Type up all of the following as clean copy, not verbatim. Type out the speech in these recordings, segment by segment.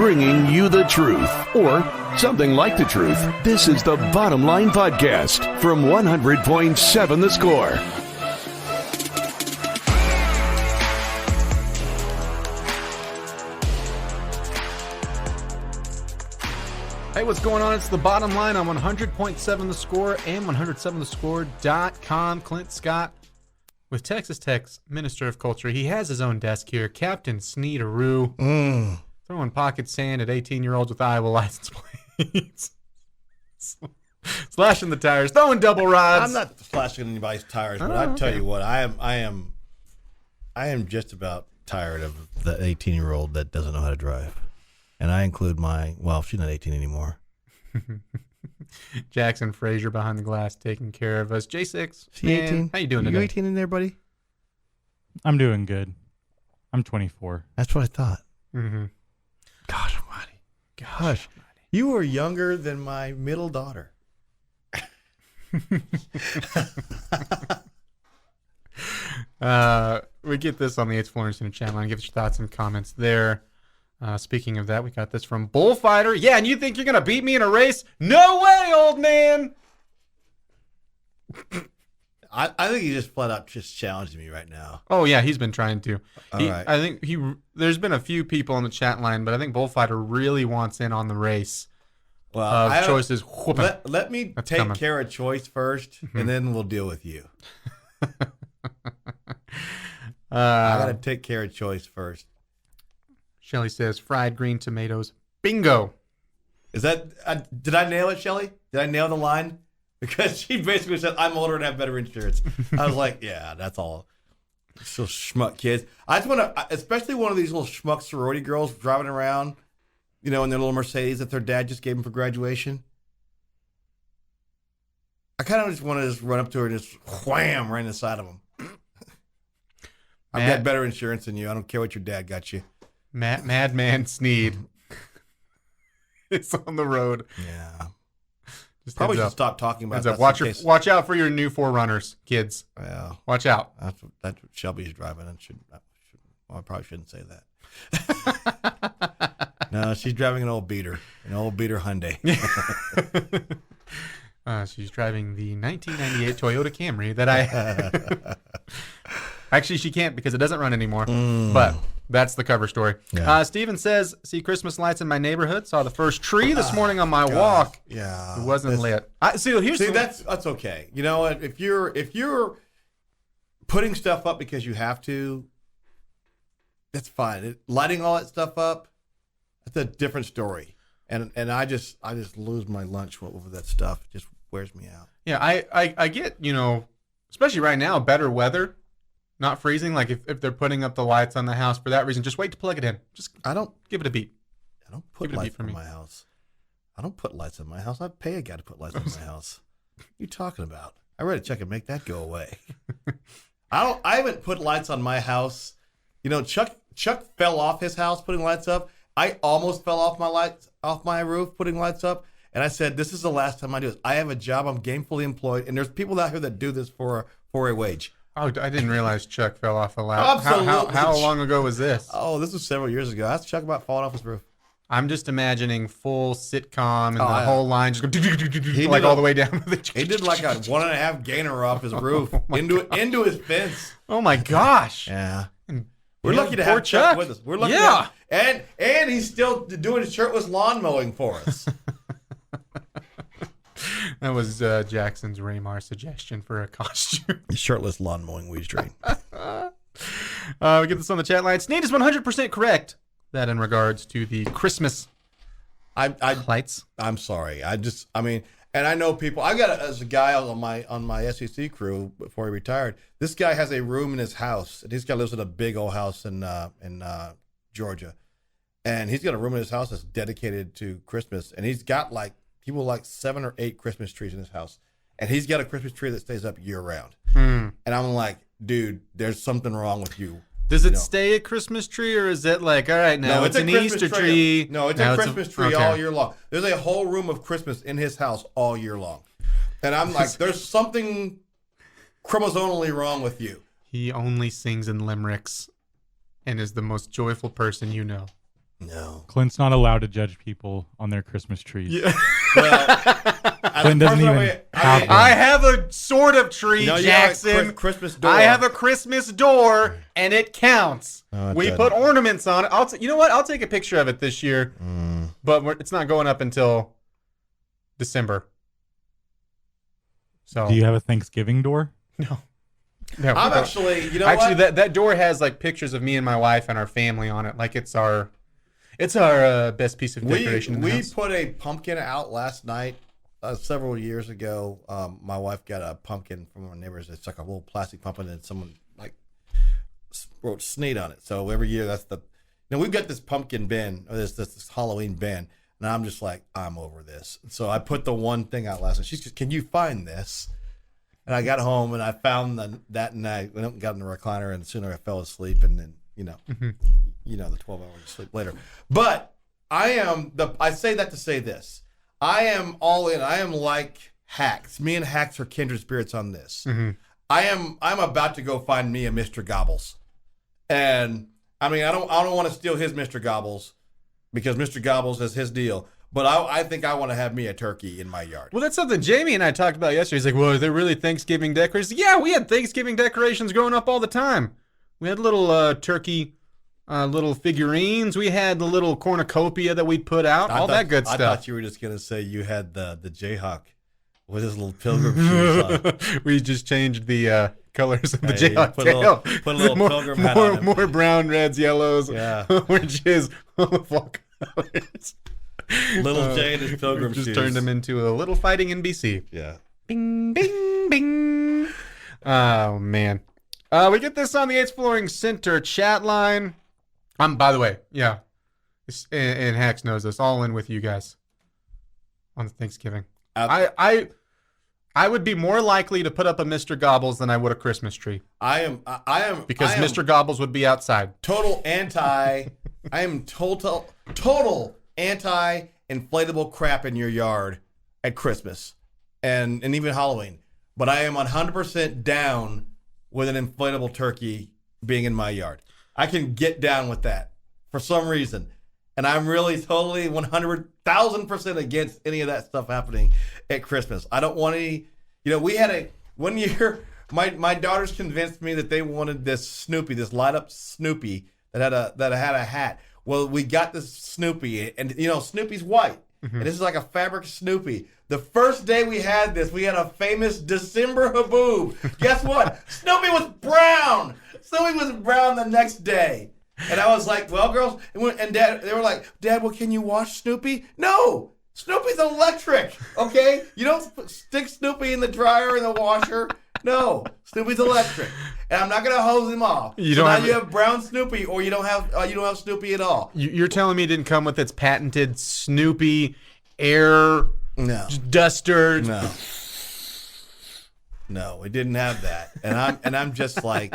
bringing you the truth, or something like the truth. This is the Bottom Line Podcast from 100.7 The Score. Hey, what's going on? It's the Bottom Line on 100.7 The Score and 107thescore.com. Clint Scott with Texas Tech's Minister of Culture. He has his own desk here. Captain Snead-a-roo. Throwing pocket sand at 18-year-olds with Iowa license plates. Slashing the tires. Throwing double rods. I'm not slashing anybody's tires, but I tell you what, I am just about tired of the 18-year-old that doesn't know how to drive. And I include she's not 18 anymore. Jackson Frazier behind the glass taking care of us. J6, She 18? how you doing today? You 18 in there, buddy? I'm doing good. I'm 24. That's what I thought. Mm-hmm. Gosh almighty. Gosh. You were younger than my middle daughter. We get this on the 8th Floor Center channel line. Give us your thoughts and comments there. Speaking of that, we got this from Bullfighter. Yeah, and you think you're going to beat me in a race? No way, old man! I think he just flat out just challenged me right now. Oh, yeah, he's been trying to. All right. I think there's been a few people on the chat line, but I think Bullfighter really wants in on the race of choices. Let me take care of choice first, and then we'll deal with you. I got to take care of choice first. Shelly says fried green tomatoes. Bingo. Is that did I nail it, Shelly? Did I nail the line? Because she basically said, I'm older and have better insurance. I was like, yeah, that's all. So schmuck kids. I just want to, especially one of these little schmuck sorority girls driving around, in their little Mercedes that their dad just gave them for graduation. I kind of just want to just run up to her and just wham right in the side of them. I've got better insurance than you. I don't care what your dad got you. Madman Snead is on the road. Yeah. Just probably should stop talking about that. Watch out for your new 4Runners, kids. Yeah. Watch out. That's what Shelby's driving. I probably shouldn't say that. No, she's driving an old beater Hyundai. She's driving the 1998 Toyota Camry that I... Actually, she can't because it doesn't run anymore. But that's the cover story. Yeah. Steven says, see Christmas lights in my neighborhood. Saw the first tree this morning on my walk. Yeah. It wasn't lit. That's okay. You know what? If you're putting stuff up because you have to, that's fine. Lighting all that stuff up, that's a different story. And I just lose my lunch over that stuff. It just wears me out. Yeah, I get, especially right now, better weather. Not freezing, like if they're putting up the lights on the house for that reason, just wait to plug it in. I don't give it a beat. I don't put lights in my house. I don't put lights in my house. I pay a guy to put lights in my house. What are you talking about? I read a check and make that go away. I haven't put lights on my house. Chuck fell off his house putting lights up. I almost fell off my roof putting lights up. And I said, this is the last time I do this. I have a job. I'm gainfully employed. And there's people out here that do this for a wage. Oh, I didn't realize Chuck fell off the ladder. Absolutely. How long ago was this? Oh, this was several years ago. I asked Chuck about falling off his roof. I'm just imagining full sitcom and the whole line just go all the way down. He did like a 1.5 gainer off his roof into his fence. Oh my gosh! Yeah, we're lucky to have Chuck with us. We're lucky. Yeah, and he's still doing shirtless lawn mowing for us. That was Jackson's Raymar suggestion for a costume. Shirtless lawn mowing weed strain. We get this on the chat line. Snead is 100% correct. That in regards to the Christmas lights. I'm sorry. And I know people. I got as a guy on my SEC crew before he retired. This guy has a room in his house, and this guy lives in a big old house in Georgia, and he's got a room in his house that's dedicated to Christmas, and he's got like 7 or 8 Christmas trees in his house, and he's got a Christmas tree that stays up year round. And I'm like, dude, there's something wrong with you. Does it stay a Christmas tree, or is it like, all right, now it's an Easter tree? No, it's a Christmas tree all year long. There's a whole room of Christmas in his house all year long. And I'm like, there's something chromosomally wrong with you. He only sings in limericks and is the most joyful person you know. No. Clint's not allowed to judge people on their Christmas trees. Yeah. Well, Clint doesn't even have one. I have a sort of tree, No, you have a Jackson. Christmas door. I have a Christmas door, and it counts. No, it we doesn't. put ornaments on it. You know what? I'll take a picture of it this year, but it's not going up until December. So Oh. Do you have a Thanksgiving door? no. I'm actually, you know Actually, what? that door has like pictures of me and my wife and our family on it. Like it's our best piece of decoration. in the We house. put a pumpkin out last night several years ago. My wife got a pumpkin from our neighbors. It's like a little plastic pumpkin, and someone like wrote Snead on it. So every year we've got this pumpkin bin or this Halloween bin, and I'm just like, I'm over this. So I put the one thing out last night. She's just, can you find this? And I got home and I found that night. Went up and got in the recliner, and sooner I fell asleep, and then the 12 hours of sleep later. But I say that to say this. I am all in. I am like Hacks. Me and Hacks are kindred spirits on this. I'm about to go find me a Mr. Gobbles. And I mean, I don't want to steal his Mr. Gobbles because Mr. Gobbles is his deal. But I think I want to have me a turkey in my yard. Well, that's something Jamie and I talked about yesterday. He's like, well, are there really Thanksgiving decorations? Yeah, we had Thanksgiving decorations growing up all the time. We had little turkey, little figurines. We had the little cornucopia that we put out, that good stuff. I thought you were just going to say you had the Jayhawk with his little pilgrim shoes on. We just changed the colors of the Hey, Jayhawk put a tail. put a little pilgrim hat on him. More brown, reds, yellows, Yeah. oranges, all of all colors. Little Jay and his pilgrim just shoes. turned him into a little fighting NBC. Yeah. Bing, bing, bing. Oh, man. We get this on the 8th Flooring Center chat line. By the way, yeah. And Hacks knows this. All in with you guys on Thanksgiving. I would be more likely to put up a Mr. Gobbles than I would a Christmas tree. I am Because Mr. Gobbles would be outside. I am total anti-inflatable crap in your yard at Christmas and even Halloween. But I am 100% down with an inflatable turkey being in my yard. I can get down with that for some reason. And I'm really totally 100,000% against any of that stuff happening at Christmas. I don't want any, we had one year, my daughters convinced me that they wanted this Snoopy, this light up Snoopy that had a hat. Well, we got this Snoopy, and Snoopy's white, and this is like a fabric Snoopy. The first day we had this, we had a famous December haboob. Guess what? Snoopy was brown. Snoopy was brown the next day, and I was like, "Well, girls," and Dad, they were like, "Dad, well, can you wash Snoopy?" No, Snoopy's electric. Okay, you don't stick Snoopy in the dryer or the washer. No, Snoopy's electric, and I'm not gonna hose him off. You have brown Snoopy, or you don't have Snoopy at all. You're telling me it didn't come with its patented Snoopy air duster? No, we didn't have that, and I'm just like,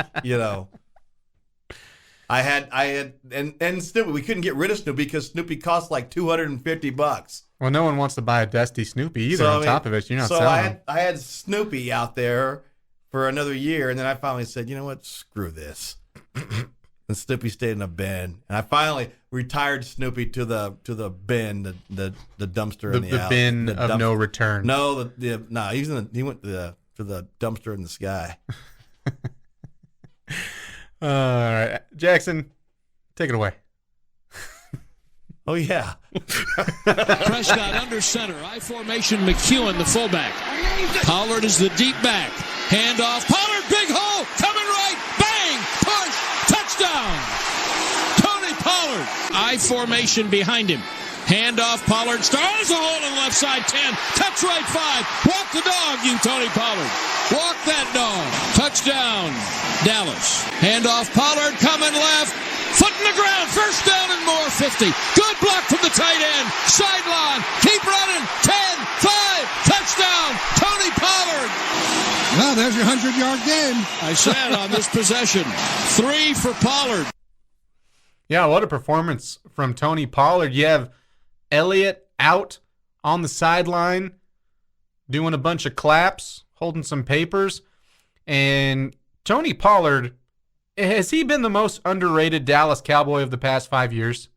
I had and Snoopy. We couldn't get rid of Snoopy because Snoopy cost like $250. Well, no one wants to buy a dusty Snoopy either. On top of it, you're not selling. I had Snoopy out there for another year, and then I finally said, you know what, screw this. And Snoopy stayed in a bin, and I finally retired Snoopy to the bin, the dumpster in the alley. Bin of no return. No, he went to the dumpster in the sky. All right, Jackson, take it away. Oh, yeah. Prescott under center. I formation, McEwen, the fullback. Pollard is the deep back. Handoff. Pollard, big hole. Coming right. Bang. Push. Touchdown. Tony Pollard. I formation behind him. Handoff. Pollard stars a hole on the left side. 10. Touch right 5. Walk the dog, you Tony Pollard. Walk that dog. Touchdown. Dallas. Handoff. Pollard coming left. Foot in the ground, first down and more, 50. Good block from the tight end. Sideline, keep running, 10, 5, touchdown, Tony Pollard. Well, there's your 100-yard game. I said on this possession, 3 for Pollard. Yeah, what a performance from Tony Pollard. You have Elliott out on the sideline doing a bunch of claps, holding some papers. And Tony Pollard, has he been the most underrated Dallas Cowboy of the past 5 years?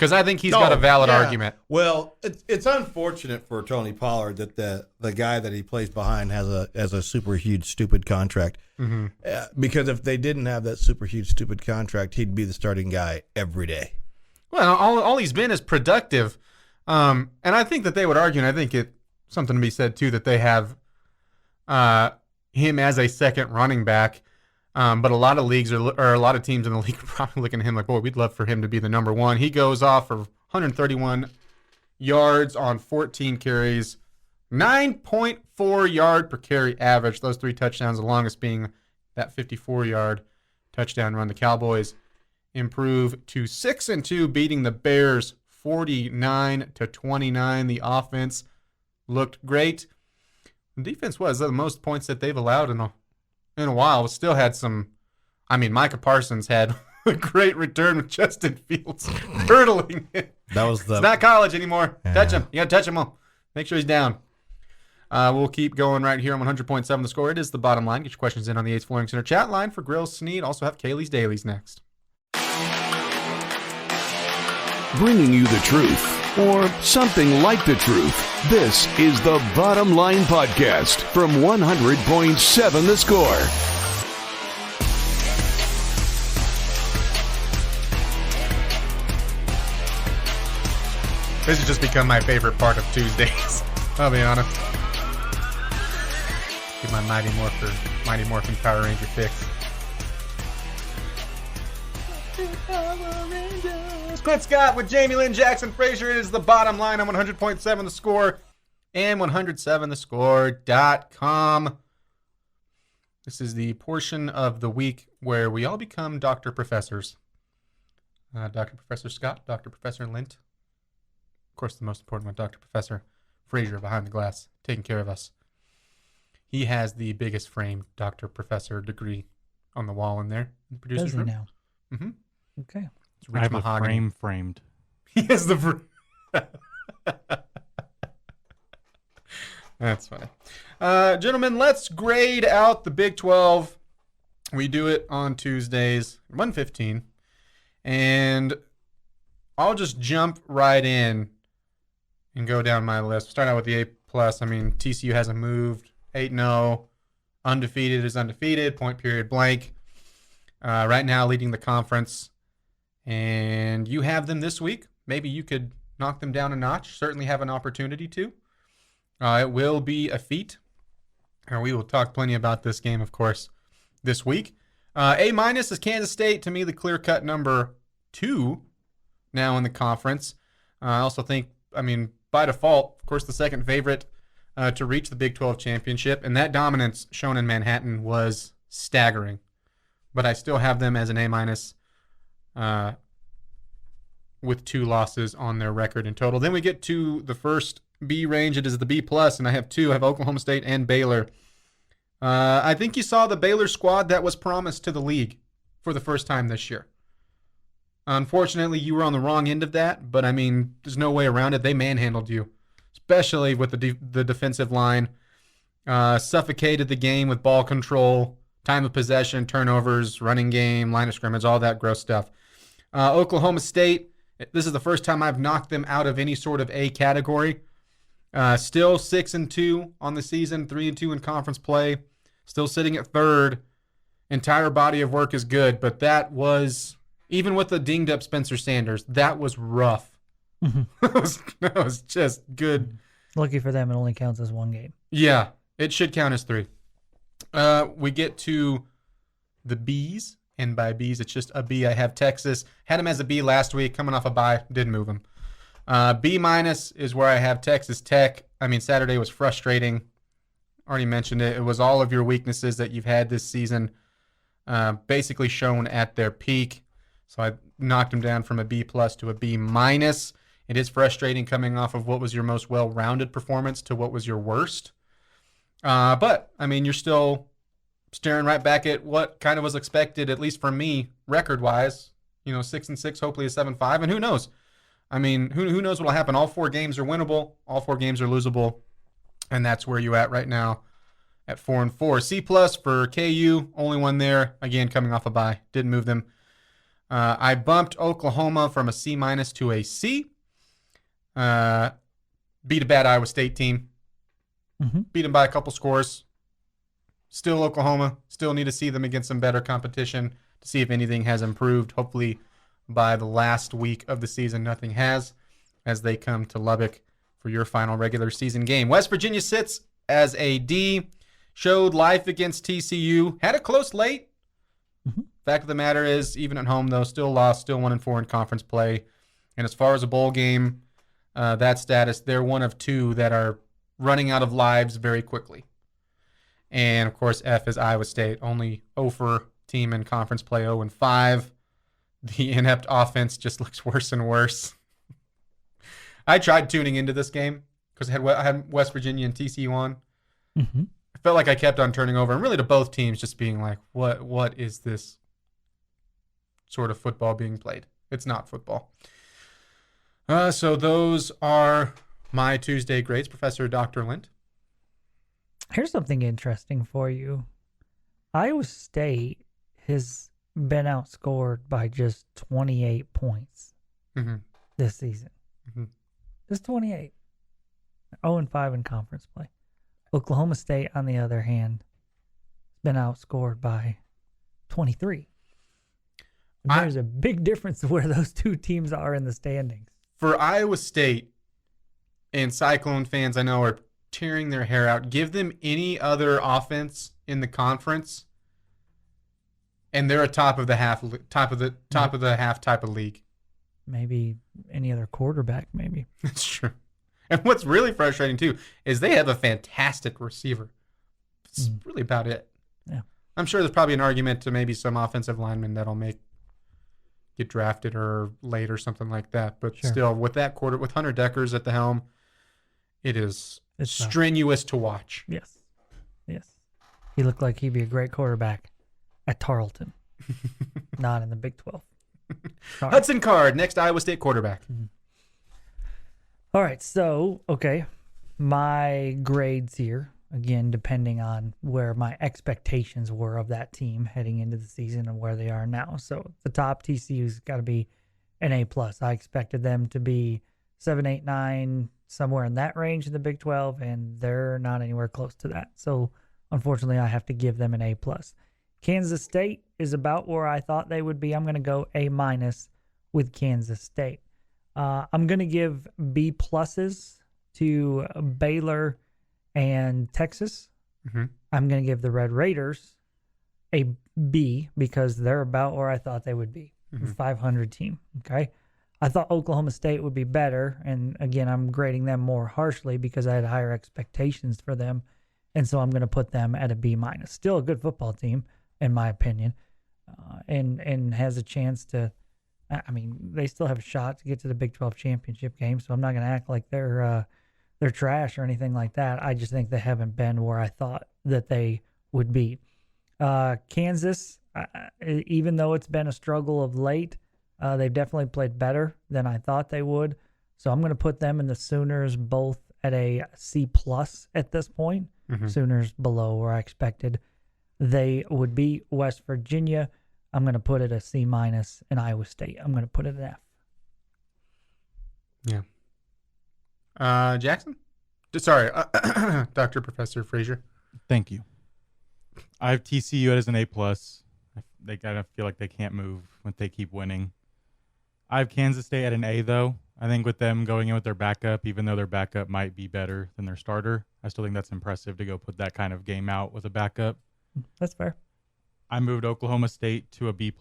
Because I think he's got a valid argument. Well, it's unfortunate for Tony Pollard that the guy that he plays behind has a super huge stupid contract. Mm-hmm. Because if they didn't have that super huge stupid contract, he'd be the starting guy every day. Well, all he's been is productive, and I think that they would argue, and I think it's something to be said too, that they have him as a second running back. But a lot of leagues or a lot of teams in the league are probably looking at him like, boy, we'd love for him to be the number one. He goes off for 131 yards on 14 carries, 9.4 yard per carry average. Those 3 touchdowns, the longest being that 54-yard touchdown run. The Cowboys improve to 6-2, beating the Bears 49-29. The offense looked great. The defense was the most points that they've allowed in a while. Still had some. I mean, Micah Parsons had a great return with Justin Fields hurdling it. It's not college anymore. Yeah. Touch him. You got to touch him all. Make sure he's down. We'll keep going right here on 100.7 The Score. It is the bottom line. Get your questions in on the Ace Flooring Center chat line for Grills Snead. Also have Kaylee's Dailies next. Bringing you the truth, or something like the truth. This is the Bottom Line Podcast from 100.7 The Score. This has just become my favorite part of Tuesdays. I'll be honest. Get my Mighty Morphin Power Ranger fix. Clint Scott with Jamie Lynn Jackson Frazier. It is the bottom line on 100.7 The Score and 107thescore.com. This is the portion of the week where we all become Dr. Professors. Dr. Professor Scott, Dr. Professor Lent. Of course, the most important one, Dr. Professor Frazier behind the glass, taking care of us. He has the biggest framed Dr. Professor degree on the wall in there. In the producer's room. Now? Mm-hmm. Okay. I have a frame framed. He has the That's funny. Gentlemen, let's grade out the Big 12. We do it on Tuesdays, 1:15. And I'll just jump right in and go down my list. Start out with the A+. I mean, TCU hasn't moved. 8-0. Undefeated is undefeated. Point period blank. Right now leading the conference. And you have them this week. Maybe you could knock them down a notch. Certainly have an opportunity to. It will be a feat. And we will talk plenty about this game, of course, this week. A- is Kansas State. To me, the clear-cut number 2 now in the conference. I also think, by default, of course, the second favorite to reach the Big 12 championship. And that dominance shown in Manhattan was staggering. But I still have them as an A- with 2 losses on their record in total. Then we get to the first B range. It is the B+, and I have 2. I have Oklahoma State and Baylor. I think you saw the Baylor squad that was promised to the league for the first time this year. Unfortunately, you were on the wrong end of that, but there's no way around it. They manhandled you, especially with the defensive line. Suffocated the game with ball control, time of possession, turnovers, running game, line of scrimmage, all that gross stuff. Oklahoma State, this is the first time I've knocked them out of any sort of A category. Still 6-2 on the season, 3-2 in conference play. Still sitting at 3rd. Entire body of work is good, but that was, even with the dinged up Spencer Sanders, that was rough. Mm-hmm. That was just good. Lucky for them, it only counts as 1 game. Yeah, it should count as 3. We get to the B's. And by B's, it's just a B. I have Texas. Had him as a B last week, coming off a bye. Didn't move him. B- is where I have Texas Tech. Saturday was frustrating. Already mentioned it. It was all of your weaknesses that you've had this season basically shown at their peak. So I knocked him down from a B+ to a B-. It is frustrating coming off of what was your most well-rounded performance to what was your worst. But you're still staring right back at what kind of was expected, at least for me, record-wise. 6-6, hopefully a 7-5, and who knows? Who knows what will happen? All 4 games are winnable. All 4 games are losable, and that's where you're at right now at 4-4. C+ for KU, only one there. Again, coming off a bye. Didn't move them. I bumped Oklahoma from a C- to a C. Beat a bad Iowa State team. Beat them by a couple scores. Still Oklahoma. Still need to see them against some better competition to see if anything has improved. Hopefully by the last week of the season, nothing has, as they come to Lubbock for your final regular season game. West Virginia sits as a D. Showed life against TCU. Had it close late. Fact of the matter is, even at home, though, still lost, still 1-4 in conference play. And as far as a bowl game, that status, they're one of two that are running out of lives very quickly. And, of course, F is Iowa State, only 0-for team in conference play, 0-5. The inept offense just looks worse and worse. I tried tuning into this game because I had West Virginia and TCU on. I felt like I kept on turning over, and really to both teams just being like, what is this sort of football being played? It's not football. So those are my Tuesday grades, Professor Dr. Lent. Here's something interesting for you. Iowa State has been outscored by just 28 points this season. Just 28. 0-5 in conference play. Oklahoma State, on the other hand, has been outscored by 23. And there's a big difference where those two teams are in the standings. For Iowa State, and Cyclone fans I know are tearing their hair out, give them any other offense in the conference, and they're a top of the half type of league. Maybe any other quarterback, maybe. That's true. And what's really frustrating, too, is they have a fantastic receiver. It's really about it. Yeah. I'm sure there's probably an argument to maybe some offensive lineman that'll get drafted or late or something like that. But still, with that with Hunter Deckers at the helm, it's strenuous to watch. Yes. He looked like he'd be a great quarterback at Tarleton, not in the Big 12. Sorry. Hudson Card, next Iowa State quarterback. All right, so, my grades here, again, depending on where my expectations were of that team heading into the season and where they are now. So the top, TCU's got to be an A+. I expected them to be 7, 8, 9, somewhere in that range in the Big 12, and they're not anywhere close to that. So, unfortunately, I have to give them an A+. Kansas State is about where I thought they would be. I'm going to go A- with Kansas State. I'm going to give B+ to Baylor and Texas. I'm going to give the Red Raiders a B because they're about where I thought they would be. 500 team. Okay. I thought Oklahoma State would be better. And again, I'm grading them more harshly because I had higher expectations for them. And so I'm going to put them at a B-. Still a good football team, in my opinion, and has a chance to, they still have a shot to get to the Big 12 championship game. So I'm not going to act like they're trash or anything like that. I just think they haven't been where I thought that they would be. Kansas, even though it's been a struggle of late, they've definitely played better than I thought they would. So I'm going to put them and the Sooners both at a C+ at this point. Sooners below where I expected they would be. West Virginia, I'm going to put it a C-. And Iowa State, I'm going to put it an F. Yeah. Jackson? Sorry, Dr. Professor Frazier. Thank you. I have TCU as an A+. They kind of feel like they can't move when they keep winning. I have Kansas State at an A, though. I think with them going in with their backup, even though their backup might be better than their starter, I still think that's impressive to go put that kind of game out with a backup. That's fair. I moved Oklahoma State to a B+.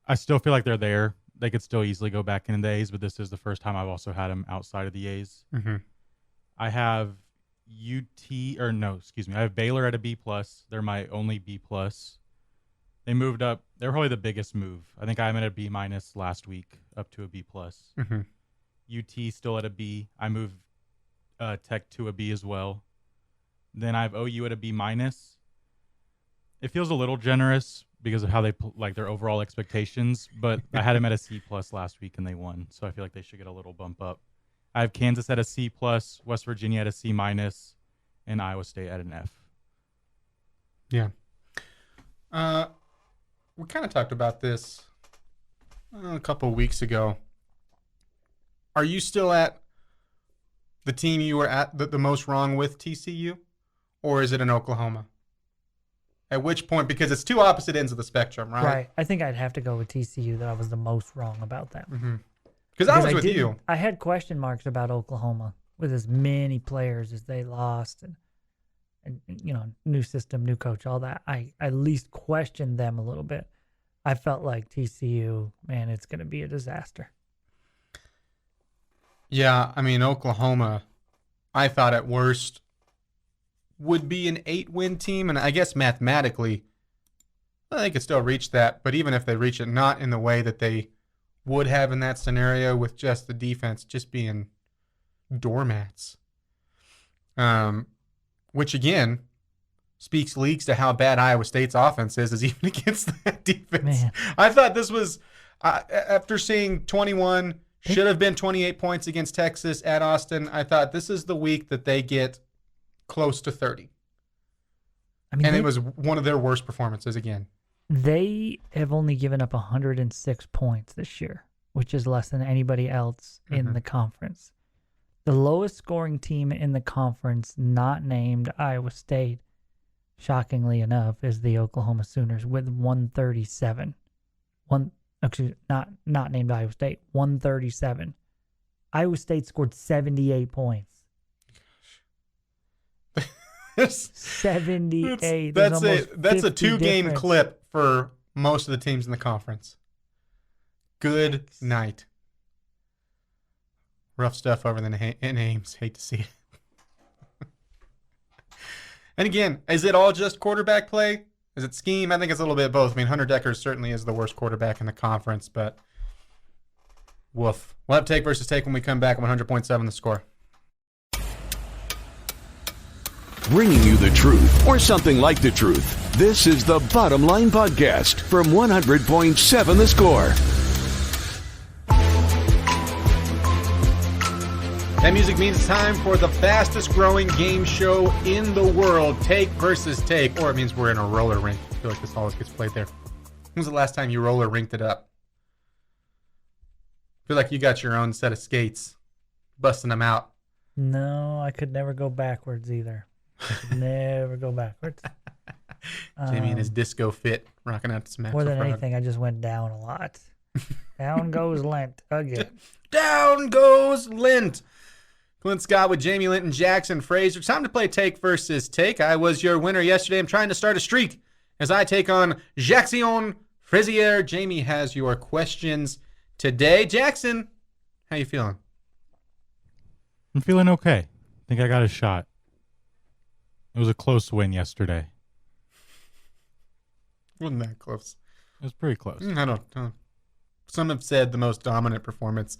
I still feel like they're there. They could still easily go back into the A's, but this is the first time I've also had them outside of the A's. I have I have Baylor at a B+. They're my only B+. They moved up. They're probably the biggest move. I think I'm at a B- last week, up to a B+. UT still at a B. I moved Tech to a B as well. Then I have OU at a B-. It feels a little generous because of how they like their overall expectations, but I had them at a C+ last week and they won, so I feel like they should get a little bump up. I have Kansas at a C+, West Virginia at a C-, and Iowa State at an F. Yeah. we kind of talked about this a couple of weeks ago. Are you still at the team you were at the most wrong with, TCU? Or is it in Oklahoma? At which point, because it's two opposite ends of the spectrum, right? Right. I think I'd have to go with TCU that I was the most wrong about that. Because I was with you. I had question marks about Oklahoma with as many players as they lost and new system, new coach, all that. I at least questioned them a little bit. I felt like TCU, man, it's going to be a disaster. Yeah, I mean, Oklahoma, I thought at worst would be an 8-win team, and I guess mathematically, they could still reach that, but even if they reach it, not in the way that they would have in that scenario with just the defense just being doormats. Which, again, speaks leagues to how bad Iowa State's offense is even against that defense. Man. I thought this was, after seeing 21, should have been 28 points against Texas at Austin, I thought this is the week that they get close to 30. It was one of their worst performances again. They have only given up 106 points this year, which is less than anybody else in the conference. The lowest scoring team in the conference, not named Iowa State, shockingly enough, is the Oklahoma Sooners with 137. Not named Iowa State, 137. Iowa State scored 78 points. 78. That's a 2-game clip for most of the teams in the conference. Good night. Rough stuff over in Ames. Hate to see it. And again, is it all just quarterback play? Is it scheme? I think it's a little bit of both. I mean, Hunter Decker certainly is the worst quarterback in the conference, but woof. We'll have take versus take when we come back. 100.7 the score. Bringing you the truth, or something like the truth. This is the Bottom Line Podcast from 100.7 The Score. That music means it's time for the fastest growing game show in the world, Take versus Take. Or it means we're in a roller rink. I feel like this always gets played there. When was the last time you roller rinked it up? I feel like you got your own set of skates, busting them out. No, I could never go backwards either. I could never go backwards. Jamie and his disco fit, rocking out to Smash. More than anything, I just went down a lot. Down goes Lent again. Down goes Lent. Clint Scott with Jamie, Lent, and Jackson Fraser. Time to play Take versus Take. I was your winner yesterday. I'm trying to start a streak as I take on Jackson Frazier. Jamie has your questions today. Jackson, how you feeling? I'm feeling okay. I think I got a shot. It was a close win yesterday. Wasn't that close? It was pretty close. I don't know. Some have said the most dominant performance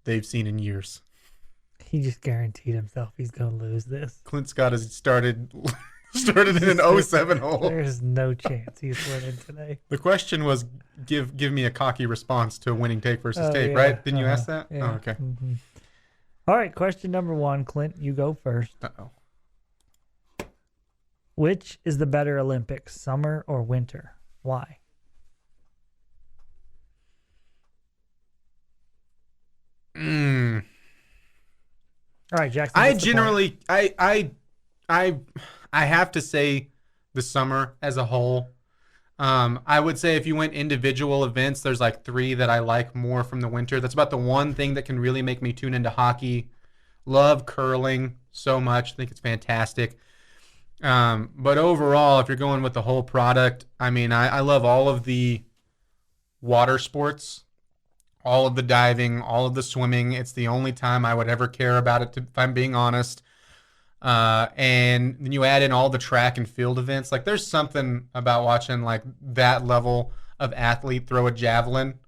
they've seen in years. He just guaranteed himself he's going to lose this. Clint Scott has started in an 07 hole. There's no chance he's winning today. The question was, give me a cocky response to a winning take versus take, yeah. right? Didn't you ask that? Yeah. Oh, okay. Mm-hmm. All right, question number 1, Clint, you go first. Uh-oh. Which is the better Olympics, summer or winter? Why? All right, Jackson. I generally, I have to say the summer as a whole. I would say if you went individual events, there's like 3 that I like more from the winter. That's about the one thing that can really make me tune into hockey. Love curling so much. I think it's fantastic. But overall, if you're going with the whole product, I mean, I love all of the water sports, all of the diving, all of the swimming. It's the only time I would ever care about it, if I'm being honest. And then you add in all the track and field events. Like, there's something about watching like that level of athlete throw a javelin.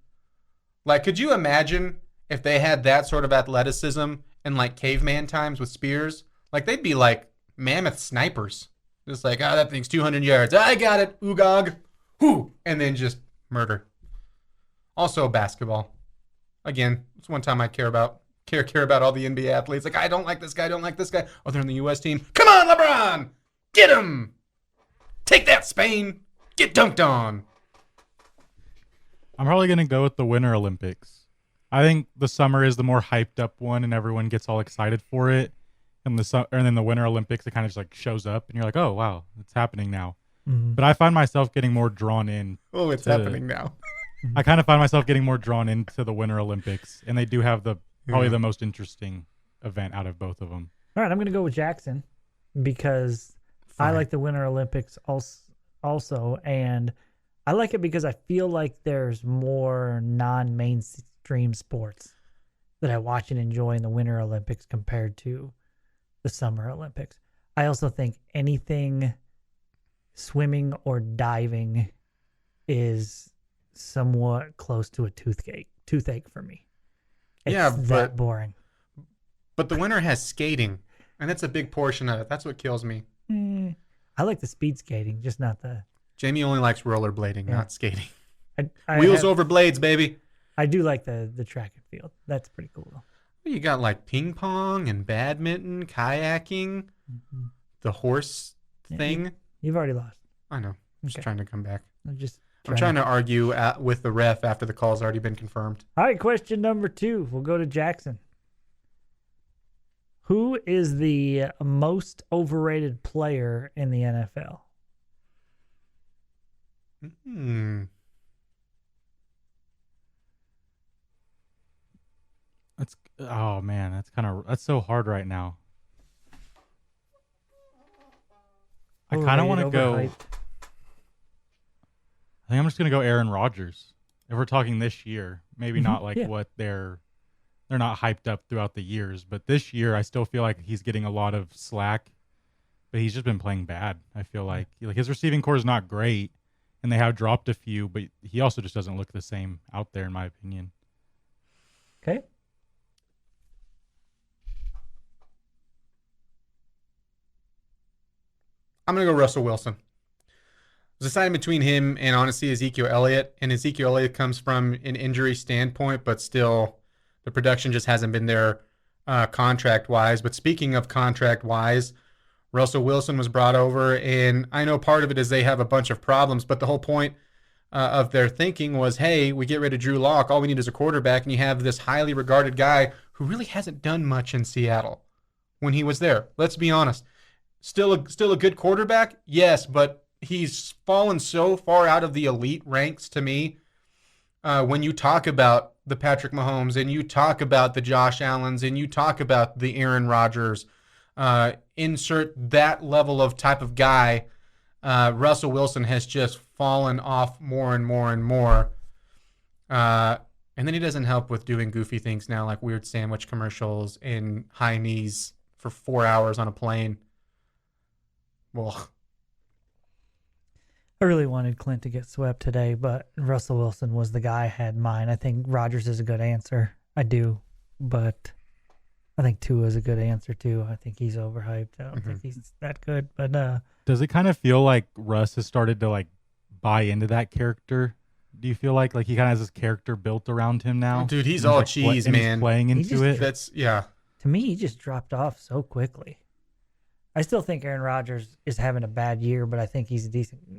Like, could you imagine if they had that sort of athleticism in like caveman times with spears? Like, they'd be like mammoth snipers. Just like, that thing's 200 yards. I got it. Oogog. Whoo. And then just murder. Also basketball. Again, it's one time I care about all the NBA athletes. Like, I don't like this guy, Oh, they're on the U.S. team. Come on, LeBron! Get him! Take that, Spain! Get dunked on! I'm probably going to go with the Winter Olympics. I think the summer is the more hyped up one, and everyone gets all excited for it. And then the Winter Olympics, it kind of just like shows up, and you're like, oh wow, it's happening now. Mm-hmm. But I find myself getting more drawn in. Oh, it's happening now. I kind of find myself getting more drawn into the Winter Olympics, and they do have probably the most interesting event out of both of them. All right, I'm going to go with Jackson because I like the Winter Olympics also, and I like it because I feel like there's more non-mainstream sports that I watch and enjoy in the Winter Olympics compared to the Summer Olympics. I also think anything swimming or diving is somewhat close to a toothache for me. It's that boring. But the winter has skating, and that's a big portion of it. That's what kills me. I like the speed skating, just not the... Jamie only likes rollerblading, not skating. I Wheels over blades, baby. I do like the track and field. That's pretty cool, though. You got like ping pong and badminton, kayaking, the horse thing. You've already lost. I know. I'm just trying to come back. I'm trying to argue with the ref after the call's already been confirmed. All right, question number 2. We'll go to Jackson. Who is the most overrated player in the NFL? That's so hard right now. I kind of want to go. I think I'm just gonna go Aaron Rodgers. If we're talking this year, maybe not like what they're not hyped up throughout the years, but this year I still feel like he's getting a lot of slack. But he's just been playing bad. I feel like his receiving core is not great, and they have dropped a few, but he also just doesn't look the same out there, in my opinion. Okay. I'm going to go Russell Wilson. There's a sign between him and, honestly, Ezekiel Elliott. And Ezekiel Elliott comes from an injury standpoint, but still the production just hasn't been there contract-wise. But speaking of contract-wise, Russell Wilson was brought over, and I know part of it is they have a bunch of problems, but the whole point of their thinking was, hey, we get rid of Drew Lock, all we need is a quarterback, and you have this highly regarded guy who really hasn't done much in Seattle when he was there. Let's be honest. Still a good quarterback? Yes, but he's fallen so far out of the elite ranks to me. When you talk about the Patrick Mahomes and you talk about the Josh Allens and you talk about the Aaron Rodgers, insert that level of type of guy, Russell Wilson has just fallen off more and more and more. And then he doesn't help with doing goofy things now, like weird sandwich commercials and high knees for 4 hours on a plane. Well, I really wanted Clint to get swept today, but Russell Wilson was the guy I had in mind. I think Rodgers is a good answer. I do, but I think Tua is a good answer too. I think he's overhyped. I don't think he's that good. But does it kind of feel like Russ has started to like buy into that character? Do you feel like he kind of has this character built around him now? Dude, he's all cheese, man. He's playing into it. That's To me, he just dropped off so quickly. I still think Aaron Rodgers is having a bad year, but I think he's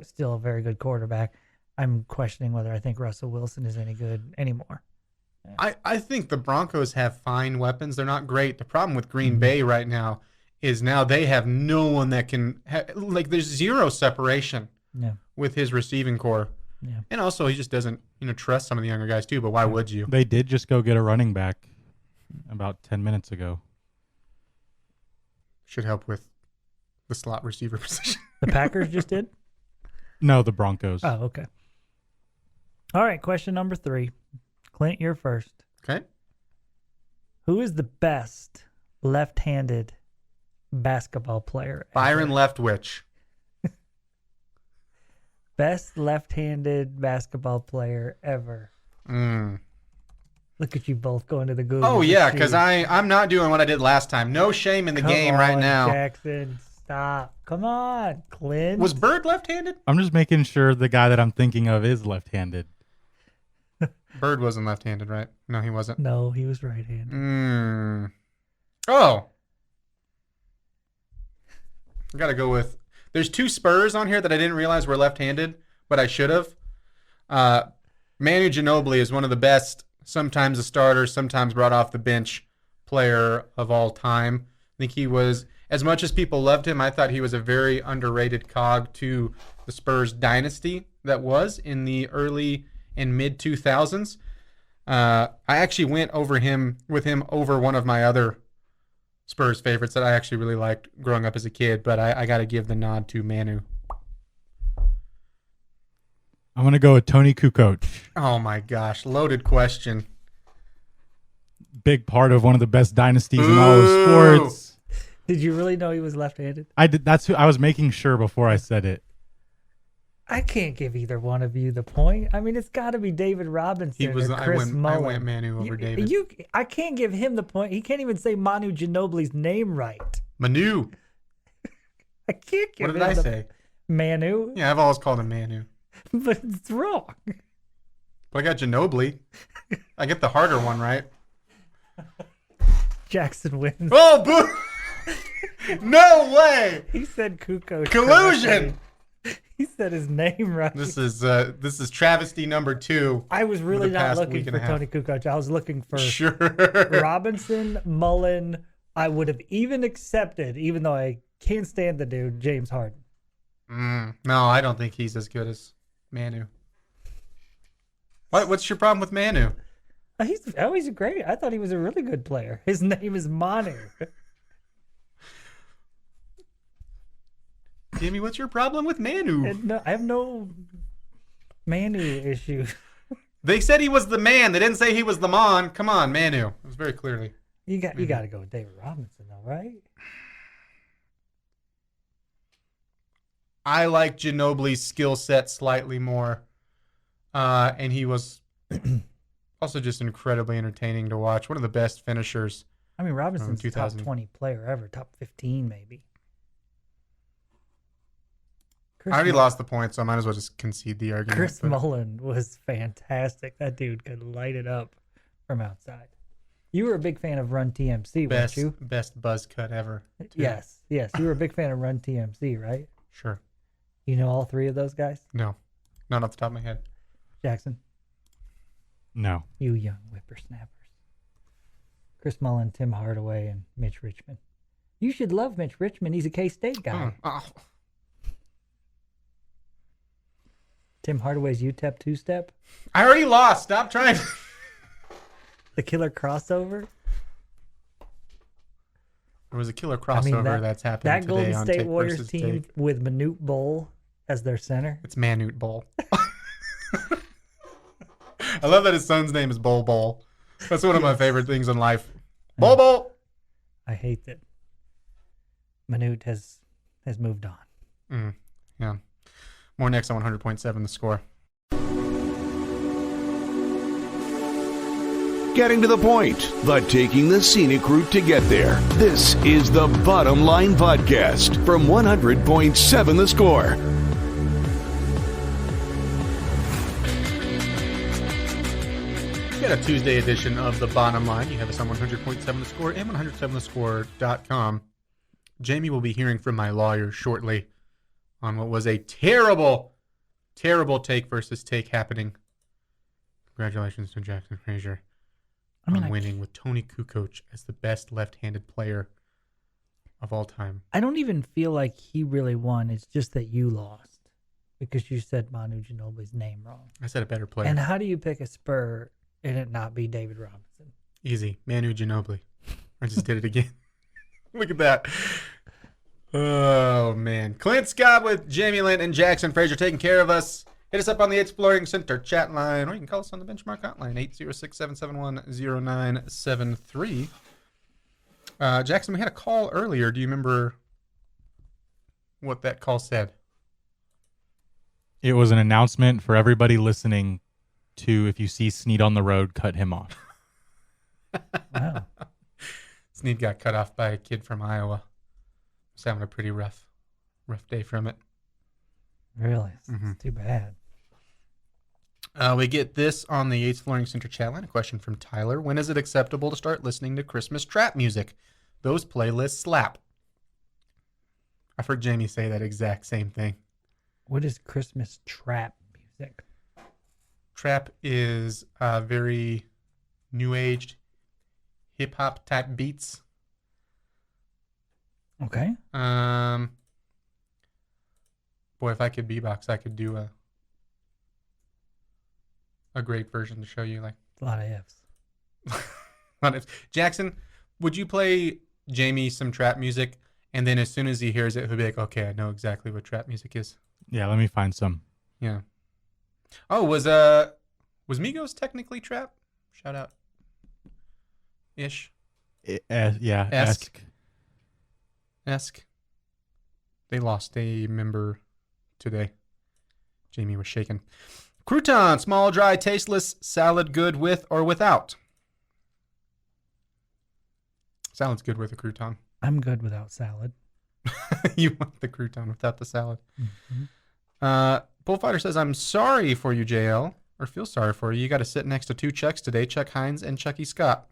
still a very good quarterback. I'm questioning whether I think Russell Wilson is any good anymore. Yeah. I think the Broncos have fine weapons. They're not great. The problem with Green Bay right now is now they have no one that can there's zero separation with his receiving core. Yeah. And also he just doesn't, trust some of the younger guys too, but why would you? They did just go get a running back about 10 minutes ago. Should help with the slot receiver position. The Packers just did? No, the Broncos. Oh, okay. All right, question number 3. Clint, you're first. Okay. Who is the best left-handed basketball player ever? Byron Leftwich. Best left-handed basketball player ever. Look at you both going to the Google. Oh, yeah, because I'm not doing what I did last time. No shame in the game right now. Jackson, stop. Come on, Clint. Was Bird left-handed? I'm just making sure the guy that I'm thinking of is left-handed. Bird wasn't left-handed, right? No, he wasn't. No, he was right-handed. Oh. I got to go with... There's 2 Spurs on here that I didn't realize were left-handed, but I should have. Manu Ginobili is one of the best, sometimes a starter, sometimes brought off the bench player of all time. I think he was, as much as people loved him, I thought he was a very underrated cog to the Spurs dynasty that was in the early and mid 2000s. I actually went with him over one of my other Spurs favorites that I actually really liked growing up as a kid, but I got to give the nod to Manu. I'm going to go with Tony Kukoc. Oh my gosh, loaded question. Big part of one of the best dynasties in all of sports. Did you really know he was left-handed? I did. That's who I was making sure before I said it. I can't give either one of you the point. I mean, it's got to be David Robinson or Chris Mullen. I went Manu over David. I can't give him the point. He can't even say Manu Ginobili's name right. Manu. I can't give him What did I say? Manu. Yeah, I've always called him Manu. But it's wrong. But I got Ginobili. I get the harder one right. Jackson wins. Oh, boo! No way! He said Kukoc. Collusion! He said his name right. This is travesty number 2. I was really not past looking week for and a half. Tony Kukoc. I was looking for Sure. Robinson, Mullen. I would have even accepted, even though I can't stand the dude, James Harden. No, I don't think he's as good as Manu. What's your problem with Manu? He's great. I thought he was a really good player. His name is Manu. Jimmy, what's your problem with Manu? No, I have no Manu issue. They said he was the man. They didn't say he was the mon. Come on, Manu. It was very clearly. You got to go with David Robinson, though, right? I like Ginobili's skill set slightly more. And he was also just incredibly entertaining to watch. One of the best finishers. I mean, Robinson's top 2000. 20 player ever, top 15 maybe. I already lost the point, so I might as well just concede the argument. Chris Mullen was fantastic. That dude could light it up from outside. You were a big fan of Run TMC, weren't you? Best buzz cut ever. too. Yes. You were a big fan of Run TMC, right? Sure. You know all 3 of those guys? No. Not off the top of my head. Jackson? No. You young whippersnappers. Chris Mullen, Tim Hardaway, and Mitch Richmond. You should love Mitch Richmond. He's a K-State guy. Oh. Tim Hardaway's UTEP two-step. I already lost. Stop trying. The killer crossover. There was a killer crossover that's happening that today Golden on State Take Warriors versus team Take. with Manute Bol as their center. It's Manute Bol. I love that his son's name is Bol Bol. That's one of my favorite things in life. Bol Bol. I hate that Manute has moved on. Yeah. More next on 100.7 The Score. Getting to the point, but taking the scenic route to get there. This is the Bottom Line Podcast from 100.7 The Score. We got a Tuesday edition of The Bottom Line. You have us on 100.7 The Score and 107thescore.com. Jamie will be hearing from my lawyer shortly on what was a terrible take versus take happening. Congratulations to Jackson Frazier on winning with Tony Kukoc as the best left-handed player of all time. I don't even feel like he really won. It's just that you lost because you said Manu Ginobili's name wrong. I said a better player. And how do you pick a Spur and it not be David Robinson? Easy. Manu Ginobili. I just did it again. Look at that. Oh, man. Clint Scott with Jamie Lent and Jackson Frazier taking care of us. Hit us up on the Yates Flooring Center chat line, or you can call us on the Benchmark hotline, 806-771-0973. Jackson, we had a call earlier. Do you remember what that call said? It was an announcement for everybody listening to, if you see Snead on the road, cut him off. Wow. Snead got cut off by a kid from Iowa. Was having a pretty rough day from it. Really? It's too bad. We get this on the Yates Flooring Center chat line. A question from Tyler. When is it acceptable to start listening to Christmas trap music? Those playlists slap. I've heard Jamie say that exact same thing. What is Christmas trap music? Trap is very new aged hip hop type beats. Okay. Boy, if I could beatbox, I could do a great version to show you. Like A lot of ifs. Jackson, would you play Jamie some trap music, and then as soon as he hears it, he'll be like, "Okay, I know exactly what trap music is." Yeah, let me find some. Yeah. Oh, was Migos technically trap? Shout out. Ish. Yeah. Esque. They lost a member today. Jamie was shaken. Crouton, small, dry, tasteless, salad good with or without? Salad's good with a crouton. I'm good without salad. You want the crouton without the salad. Mm-hmm. Bullfighter says, I'm sorry for you, JL, or feel sorry for you. You got to sit next to two Chucks today, Chuck Hines and Chucky Scott.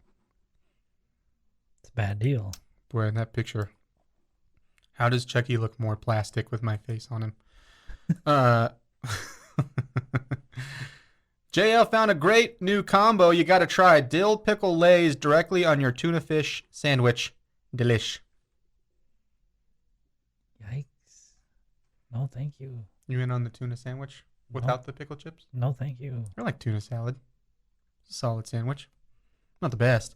It's a bad deal. Boy, in that picture. How does Chucky look more plastic with my face on him? JL found a great new combo you got to try. Dill pickle lays directly on your tuna fish sandwich. Delish. Yikes. No, thank you. You in on the tuna sandwich without the pickle chips? No, thank you. I like tuna salad. It's a solid sandwich. Not the best.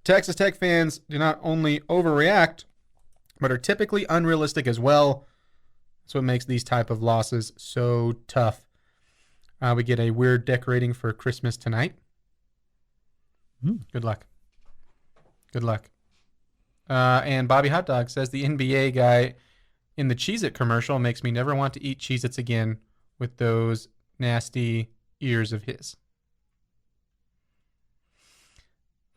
Texas Tech fans do not only overreact, but are typically unrealistic as well. That's what makes these type of losses so tough. We get a weird decorating for Christmas tonight. Good luck. Good luck. And Bobby Hot Dog says the NBA guy in the Cheez-It commercial makes me never want to eat Cheez-Its again with those nasty ears of his.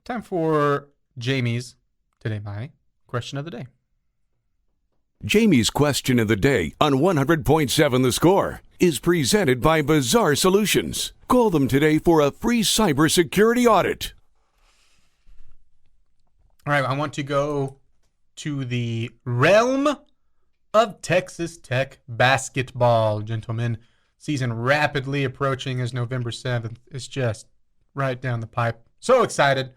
Time for Jamie's, today my question of the day. Jamie's question of the day on 100.7 The Score is presented by Bizarre Solutions. Call them today for a free cybersecurity audit. All right, I want to go to the realm of Texas Tech basketball, gentlemen. Season rapidly approaching as November 7th is just right down the pipe. So excited.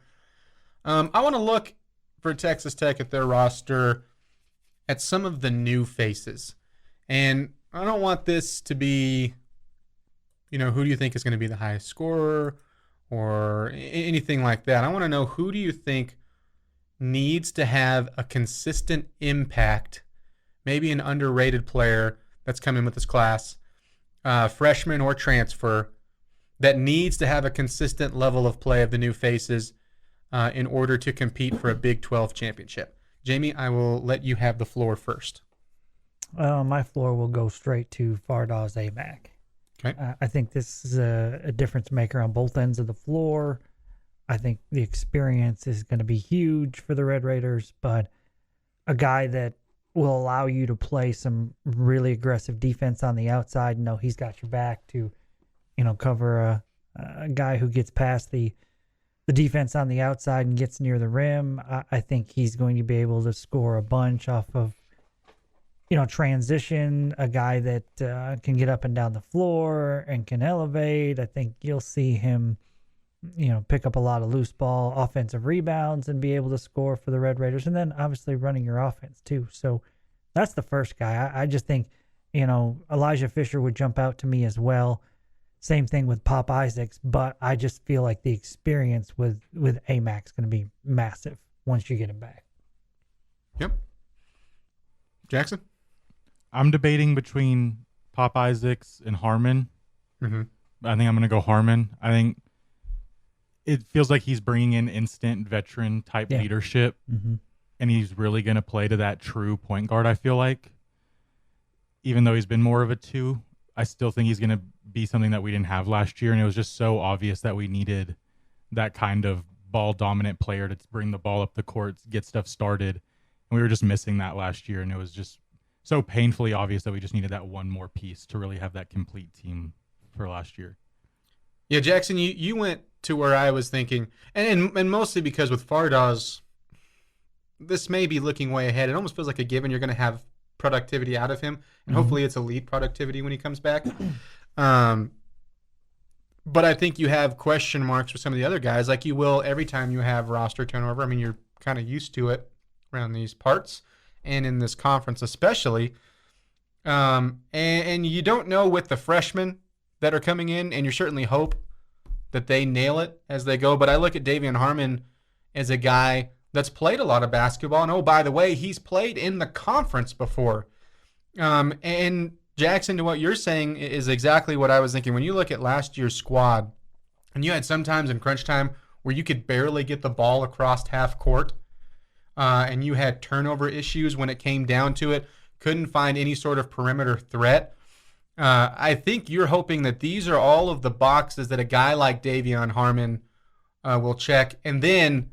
I want to look for Texas Tech at their roster at some of the new faces. And I don't want this to be, who do you think is going to be the highest scorer or anything like that. I want to know, who do you think needs to have a consistent impact, maybe an underrated player that's coming with this class, freshman or transfer, that needs to have a consistent level of play of the new faces in order to compete for a Big 12 championship. Jamie, I will let you have the floor first. My floor will go straight to Fardaws Amac. Okay. I think this is a difference maker on both ends of the floor. I think the experience is going to be huge for the Red Raiders, but a guy that will allow you to play some really aggressive defense on the outside. No, he's got your back to, cover a guy who gets past the defense on the outside and gets near the rim. I think he's going to be able to score a bunch off of, transition, a guy that can get up and down the floor and can elevate. I think you'll see him, pick up a lot of loose ball, offensive rebounds, and be able to score for the Red Raiders. And then obviously running your offense too. So that's the first guy. I just think, Elijah Fisher would jump out to me as well. Same thing with Pop Isaacs, but I just feel like the experience with Amac is going to be massive once you get him back. Yep. Jackson? I'm debating between Pop Isaacs and Harmon. Mm-hmm. I think I'm going to go Harmon. I think it feels like he's bringing in instant veteran type leadership, and he's really going to play to that true point guard, I feel like. Even though he's been more of a 2, I still think he's going to be something that we didn't have last year, and it was just so obvious that we needed that kind of ball-dominant player to bring the ball up the court, get stuff started, and we were just missing that last year, and it was just so painfully obvious that we just needed that one more piece to really have that complete team for last year. Yeah, Jackson, you went to where I was thinking, and mostly because with Fardaws, this may be looking way ahead. It almost feels like a given you're going to have productivity out of him, and hopefully it's elite productivity when he comes back. But I think you have question marks for some of the other guys, like you will every time you have roster turnover. I mean, you're kind of used to it around these parts and in this conference especially. And you don't know with the freshmen that are coming in, and you certainly hope that they nail it as they go. But I look at Davion Harmon as a guy that's played a lot of basketball. And, oh, by the way, he's played in the conference before. And Jackson, to what you're saying is exactly what I was thinking. When you look at last year's squad, and you had some times in crunch time where you could barely get the ball across half court, and you had turnover issues when it came down to it, couldn't find any sort of perimeter threat. I think you're hoping that these are all of the boxes that a guy like Davion Harmon will check, and then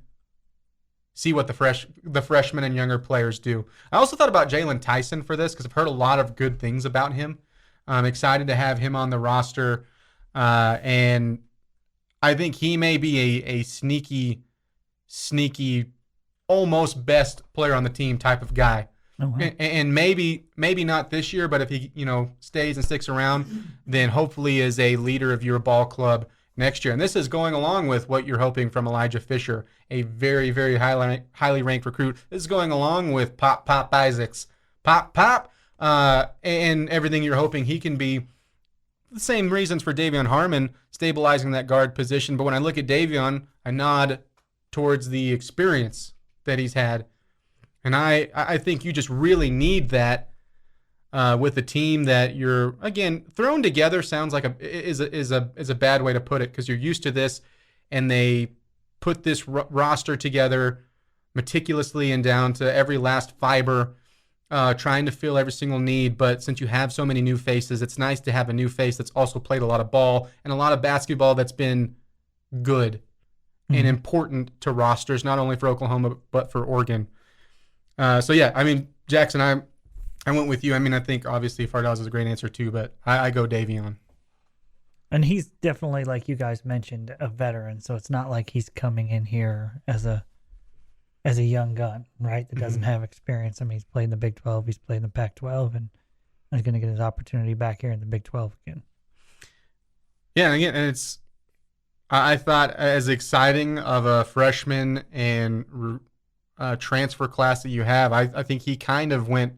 see what the freshmen and younger players do. I also thought about Jalen Tyson for this because I've heard a lot of good things about him. I'm excited to have him on the roster, and I think he may be a sneaky, almost best player on the team type of guy. Oh, wow. And maybe not this year, but if he stays and sticks around, then hopefully is a leader of your ball club next year. And this is going along with what you're hoping from Elijah Fisher, a very, very highly ranked recruit. This is going along with Pop Isaacs. And everything you're hoping he can be. The same reasons for Davion Harmon stabilizing that guard position. But when I look at Davion, I nod towards the experience that he's had. And I think you just really need that with a team that you're, again, thrown together sounds like is a bad way to put it, because you're used to this, and they put this roster together meticulously and down to every last fiber, trying to fill every single need. But since you have so many new faces, it's nice to have a new face that's also played a lot of ball and a lot of basketball that's been good and important to rosters, not only for Oklahoma but for Oregon. So yeah, I mean, Jackson, I went with you. I mean, I think obviously Fardaz is a great answer too, but I go Davion. And he's definitely, like you guys mentioned, a veteran. So it's not like he's coming in here as a young gun, right? That doesn't have experience. I mean, he's played in the Big 12, he's played in the Pac-12, and he's going to get his opportunity back here in the Big 12 again. Yeah, and again, I thought as exciting of a freshman and transfer class that you have, I think he kind of went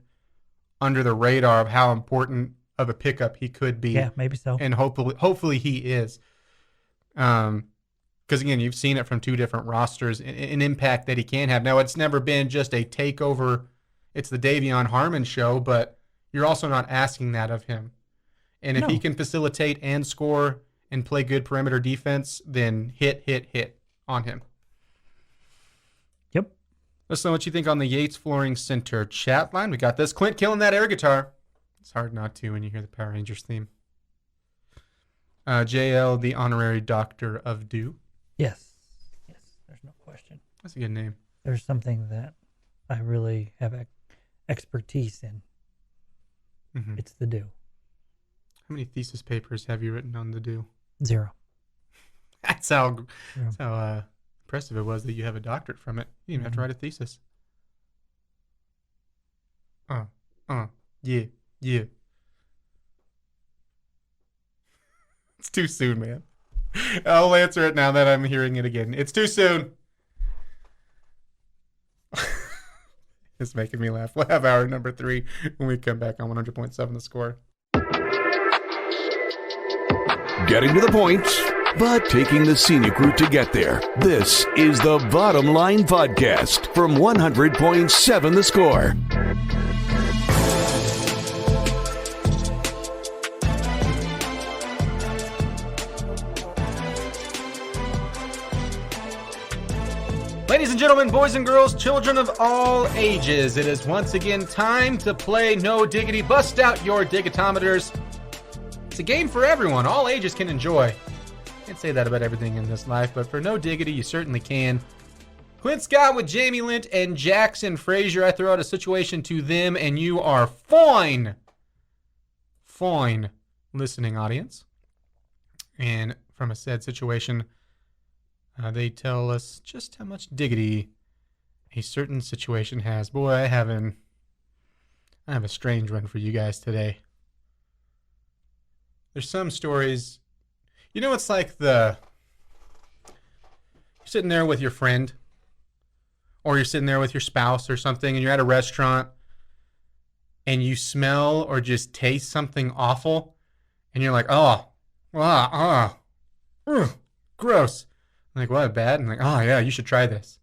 under the radar of how important of a pickup he could be. Yeah, maybe so. And hopefully he is. Because again, you've seen it from two different rosters, an impact that he can have. Now, it's never been just a takeover. It's the Davion Harmon show, but you're also not asking that of him. And if he can facilitate and score and play good perimeter defense, then hit on him. Yep. Let's know what you think on the Yates Flooring Center chat line. We got this. Clint killing that air guitar. It's hard not to when you hear the Power Rangers theme. JL, the honorary doctor of Dew. Yes, there's no question. That's a good name. There's something that I really have expertise in. Mm-hmm. It's the dew. How many thesis papers have you written on the Dew? 0. That's how impressive it was that you have a doctorate from it. You didn't even have to write a thesis. Yeah. It's too soon, man. I'll answer it now that I'm hearing it again. It's too soon. It's making me laugh. We'll have hour number 3 when we come back on 100.7 The Score. Getting to the point, but taking the scenic route to get there. This is the Bottom Line Podcast from 100.7 The Score. Ladies and gentlemen, boys and girls, children of all ages, it is once again time to play No Diggity. Bust out your digitometers. It's a game for everyone. All ages can enjoy. Can't say that about everything in this life, but for No Diggity, you certainly can. Clint Scott with Jamie Lint and Jackson Frazier. I throw out a situation to them, and you are fine, listening audience. And from a said situation, they tell us just how much diggity a certain situation has. Boy, I have a strange one for you guys today. There's some stories, You know, it's like you're sitting there with your friend, or you're sitting there with your spouse or something, and you're at a restaurant, and you smell or just taste something awful, and you're like, gross. I'm like, what, bad? And like, oh yeah, you should try this.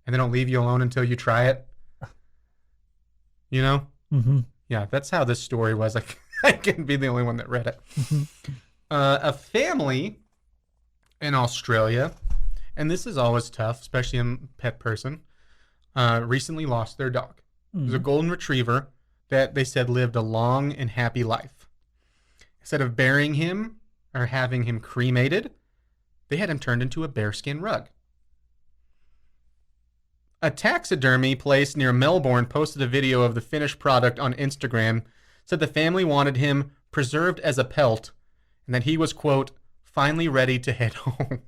And they don't leave you alone until you try it. You know? Mm-hmm. Yeah, that's how this story was. Like, I can't be the only one that read it. A family in Australia, and this is always tough, especially a pet person, recently lost their dog. It was a golden retriever that they said lived a long and happy life. Instead of burying him or having him cremated, they had him turned into a bearskin rug. A taxidermy place near Melbourne posted a video of the finished product on Instagram, said the family wanted him preserved as a pelt, and that he was, quote, finally ready to head home.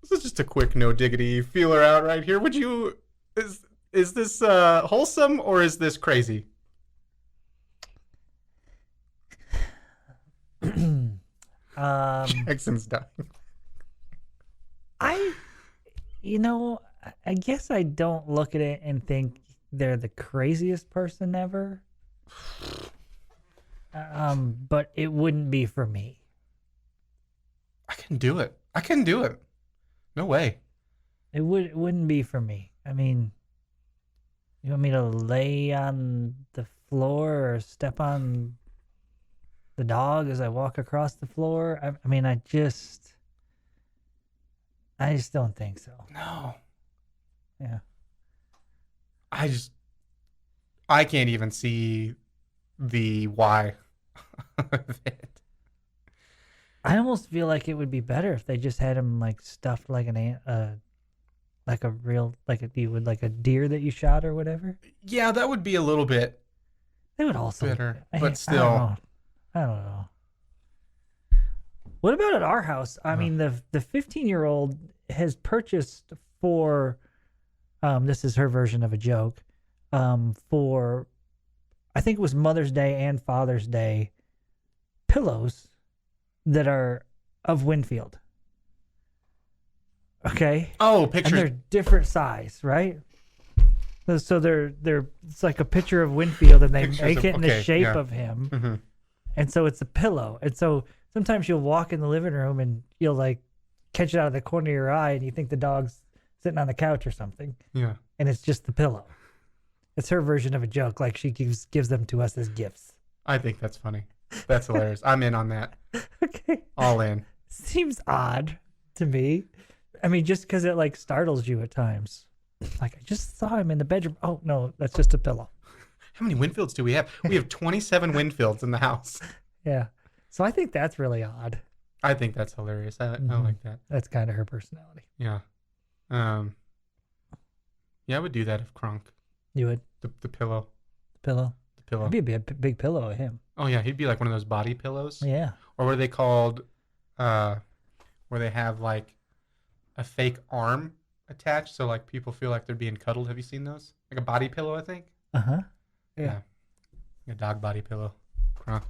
This is just a quick No Diggity feeler out right here. Would you... Is this wholesome or is this crazy? Jackson's dying. I guess I don't look at it and think they're the craziest person ever. But it wouldn't be for me. I can do it. No way. It wouldn't be for me. I mean, you want me to lay on the floor or step on the dog as I walk across the floor? I just don't think so. No. Yeah. I can't even see the why of it. I almost feel like it would be better if they just had him like stuffed like like a deer that you shot or whatever. Yeah, that would be a little bit They would also better, but still. I don't know. What about at our house? I mean, the 15-year-old has purchased for, this is her version of a joke, for, I think it was Mother's Day and Father's Day, pillows that are of Winfield. Okay. Oh, pictures. And they're different size, right? So they're it's like a picture of Winfield, and they make it in the shape of him, Mm-hmm. and so it's a pillow. And so sometimes you'll walk in the living room and you'll like catch it out of the corner of your eye, and you think the dog's sitting on the couch or something. Yeah. And it's just the pillow. It's her version of a joke, like she gives them to us as gifts. I think that's funny. That's hilarious. I'm in on that. Okay. All in. Seems odd to me. I mean, just because it like startles you at times. Like, I just saw him in the bedroom. Oh, no, that's just a pillow. How many Winfields do we have? We have 27 Winfields in the house. Yeah. So I think that's really odd. I think that's hilarious. I like that. That's kind of her personality. Yeah. Yeah, I would do that if Kronk. You would? The pillow. The pillow? The pillow. It'd be a big pillow of him. Oh, yeah. He'd be like one of those body pillows. Yeah. Or what are they called? Where they have like a fake arm attached, so like people feel like they're being cuddled. Have you seen those? Like a body pillow, I think. Uh-huh. Yeah. A dog body pillow. Kronk.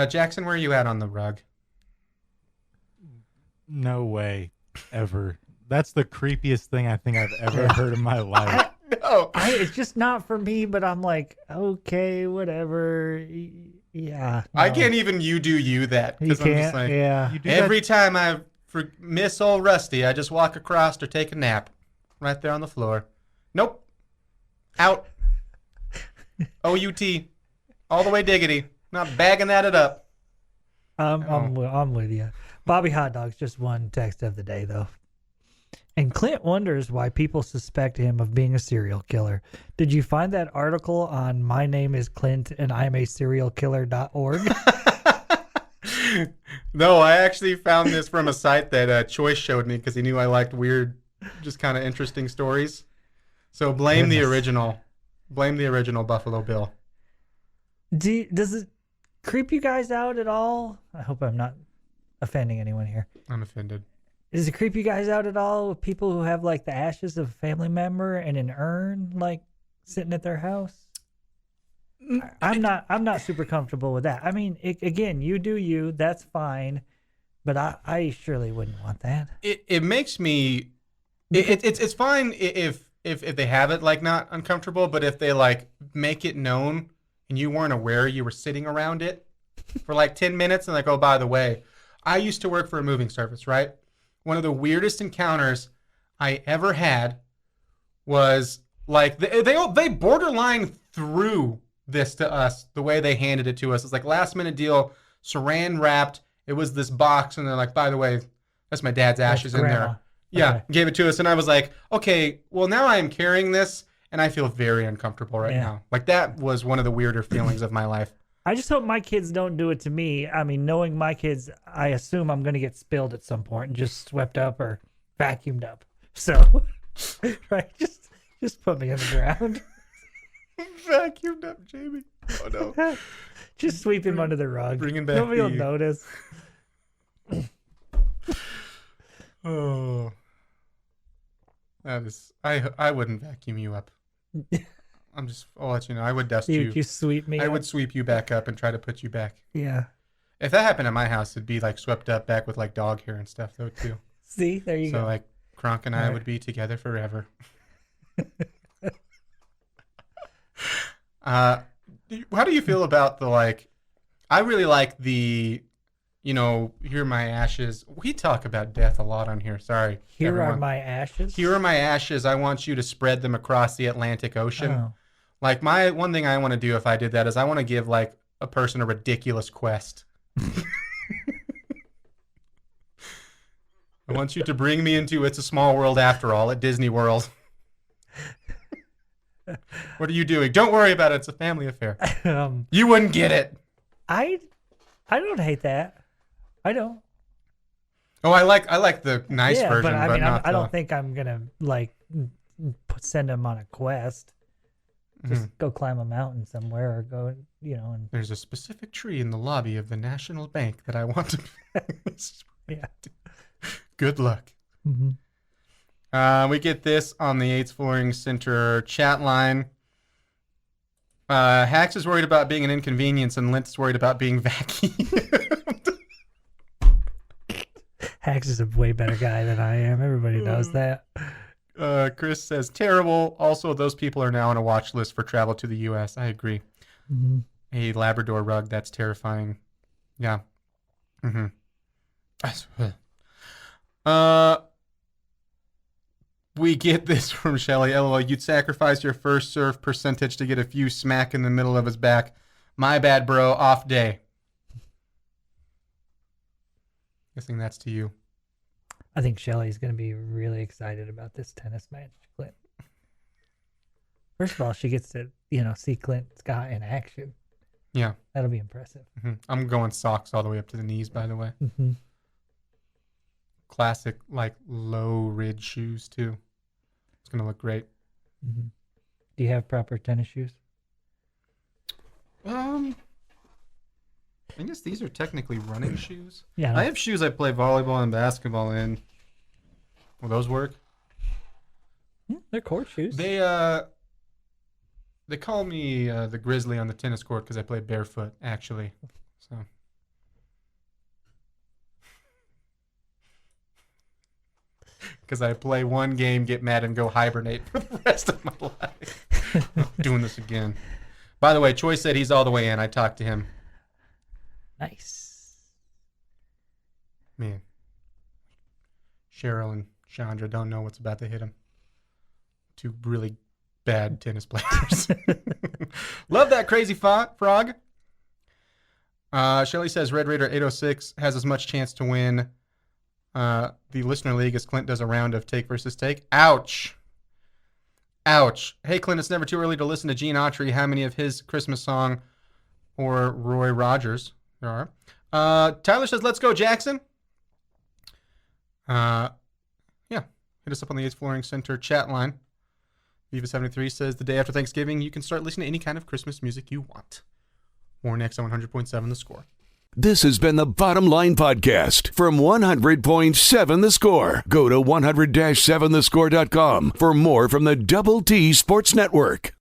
Jackson, where are you at on the rug? No way, ever. That's the creepiest thing I think I've ever heard in my life. No. It's just not for me, but I'm like, okay, whatever. Yeah. No. I can't even you do you that. You I'm can't? just like, Yeah. every time I miss old Rusty, I just walk across or take a nap right there on the floor. Nope. Out. O-U-T. All the way diggity. Not bagging that it up. I'm with you. Bobby Hot Dog's just one text of the day, though. And Clint wonders why people suspect him of being a serial killer. Did you find that article on My Name is Clint and I'm a serial killer.org? No, I actually found this from a site that Choice showed me because he knew I liked weird, just kind of interesting stories. So blame the original. Blame the original Buffalo Bill. Does it creep you guys out at all? I hope I'm not offending anyone here. I'm offended. Does it creep you guys out at all with people who have like the ashes of a family member in an urn, like sitting at their house. I'm not super comfortable with that. I mean, again, you do you. That's fine, but I surely wouldn't want that. It makes me. It's fine if they have it like not uncomfortable, but if they like make it known and you weren't aware you were sitting around it for like 10 minutes and like, oh, by the way, I used to work for a moving service, right? One of the weirdest encounters I ever had was like they borderline threw this to us the way they handed it to us. It's like last minute deal, saran wrapped. It was this box, and they're like, by the way, that's my dad's ashes in there. Yeah, Okay. gave it to us, and I was like, okay, well now I am carrying this, and I feel very uncomfortable right now. Like that was one of the weirder feelings of my life. I just hope my kids don't do it to me. I mean, knowing my kids, I assume I'm going to get spilled at some point and just swept up or vacuumed up. So, right, just put me on the ground. Vacuumed up, Jamie. Oh no. Just sweep him under the rug. Bringing back Nobody will notice. Oh, that is. I wouldn't vacuum you up. I'll let you know. I would dust you. You sweep me I up. would sweep you back up and try to put you back. Yeah. If that happened at my house, it'd be like swept up back with like dog hair and stuff though too. See, there you So go. like Kronk and I Right. would be together forever. How do you feel about the like? I really like the, here are my ashes. We talk about death a lot on here. Sorry. Here are everyone. my ashes. Here are my ashes. I want you to spread them across the Atlantic Ocean. Oh. Like my one thing I want to do if I did that is I want to give like a person a ridiculous quest. I want you to bring me into It's a Small World After All at Disney World. What are you doing? Don't worry about it. It's a family affair. You wouldn't get it. I don't hate that. I don't. Oh, I like the nice Yeah, version, but I mean, not I don't think I'm gonna like send him on a quest. Just go climb a mountain somewhere, or go, and There's a specific tree in the lobby of the National Bank that I want to. yeah. Good luck. Mm-hmm. We get this on the Yates Flooring Center chat line. Hax is worried about being an inconvenience, and Lent's worried about being vacuumed. Hax is a way better guy than I am. Everybody knows that. Chris says, terrible. Also, those people are now on a watch list for travel to the U.S. I agree. Mm-hmm. A Labrador rug, that's terrifying. Yeah. Mm-hmm. We get this from Shelly. LOL, you'd sacrifice your first serve percentage to get a few smack in the middle of his back. My bad, bro. Off day. Guessing that's to you. I think Shelly's going to be really excited about this tennis match, Clint. First of all, she gets to, see Clint Scott in action. Yeah. That'll be impressive. Mm-hmm. I'm going socks all the way up to the knees, by the way. Mm-hmm. Classic, like, low ridge shoes, too. It's going to look great. Mm-hmm. Do you have proper tennis shoes? I guess these are technically running shoes. Yeah. I have shoes I play volleyball and basketball in. Will those work? They're court shoes. They call me the Grizzly on the tennis court because I play barefoot, actually. So. Because I play one game, get mad, and go hibernate for the rest of my life. I'm doing this again. By the way, Troy said he's all the way in. I talked to him. Nice. Man. Cheryl and Chandra don't know what's about to hit them. Two really bad tennis players. Love that crazy frog. Shelly says Red Raider 806 has as much chance to win the Listener League as Clint does a round of take versus take. Ouch. Ouch. Hey, Clint, it's never too early to listen to Gene Autry. How many of his Christmas song or Roy Rogers there are? Tyler says, let's go, Jackson. Yeah. Hit us up on the Yates Flooring Center chat line. Viva73 says, the day after Thanksgiving, you can start listening to any kind of Christmas music you want. More next on 100.7 The Score. This has been the Bottom Line Podcast from 100.7 The Score. Go to 100-7thescore.com for more from the Double T Sports Network.